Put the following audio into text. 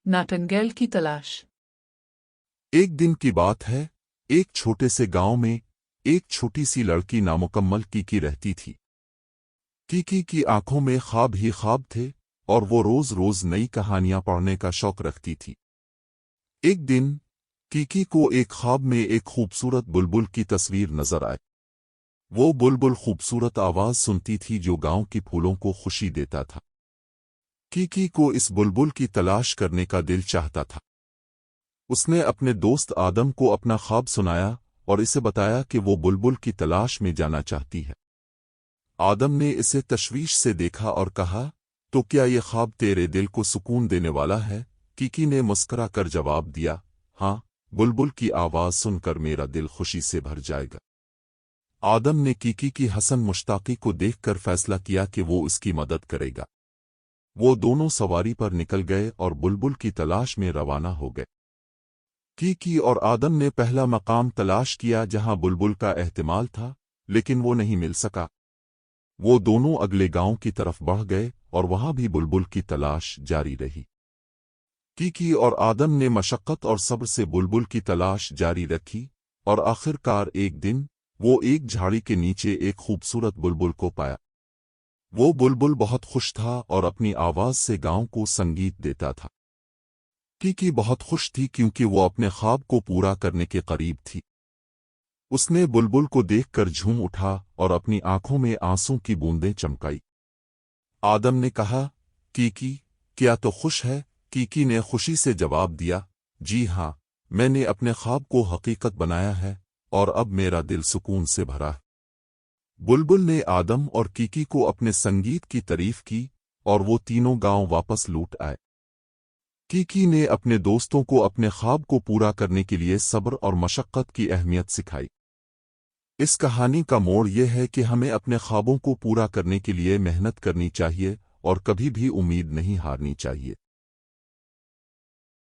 नाटंगेल की तलाश। एक दिन की बात है, एक छोटे से गांव में एक छोटी सी लड़की नामुकम्मल कीकी रहती थी। कीकी की आंखों में ख्वाब ही ख्वाब थे और वो रोज रोज नई कहानियां पढ़ने का शौक रखती थी। एक दिन कीकी को एक ख्वाब में एक खूबसूरत बुलबुल की तस्वीर नजर आई। वो बुलबुल खूबसूरत आवाज सुनती थी जो गांव की फूलों को खुशी देता था। कीकी को इस बुलबुल की तलाश करने का दिल चाहता था। उसने अपने दोस्त आदम को अपना ख्वाब सुनाया और इसे बताया कि वो बुलबुल की तलाश में जाना चाहती है। आदम ने इसे तशवीश से देखा और कहा, तो क्या ये ख्वाब तेरे दिल को सुकून देने वाला है? कीकी ने मुस्करा कर जवाब दिया, हाँ, बुलबुल की आवाज सुनकर मेरा दिल खुशी से भर जाएगा। आदम ने कीकी की हसन मुश्ताकी को देखकर फैसला किया कि वो उसकी मदद करेगा। वो दोनों सवारी पर निकल गए और बुलबुल की तलाश में रवाना हो गए। कीकी और आदम ने पहला मकाम तलाश किया जहां बुलबुल का एहतिमाल था, लेकिन वो नहीं मिल सका। वो दोनों अगले गांव की तरफ बढ़ गए और वहां भी बुलबुल की तलाश जारी रही। कीकी और आदम ने मशक्कत और सब्र से बुलबुल की तलाश जारी रखी और आखिरकार एक दिन वो एक झाड़ी के नीचे एक खूबसूरत बुलबुल को पाया। वो बुलबुल बहुत खुश था और अपनी आवाज से गांव को संगीत देता था। कीकी बहुत खुश थी क्योंकि वो अपने ख्वाब को पूरा करने के करीब थी। उसने बुलबुल को देखकर झूम उठा और अपनी आंखों में आंसू की बूंदें चमकाई। आदम ने कहा, कीकी, क्या तो खुश है? कीकी ने खुशी से जवाब दिया, जी हाँ, मैंने अपने ख्वाब को हकीकत बनाया है और अब मेरा दिल सुकून से भरा है। बुलबुल ने आदम और कीकी को अपने संगीत की तारीफ की और वो तीनों गांव वापस लौट आए। कीकी ने अपने दोस्तों को अपने ख्वाब को पूरा करने के लिए सब्र और मशक्कत की अहमियत सिखाई। इस कहानी का मोड़ यह है कि हमें अपने ख्वाबों को पूरा करने के लिए मेहनत करनी चाहिए और कभी भी उम्मीद नहीं हारनी चाहिए।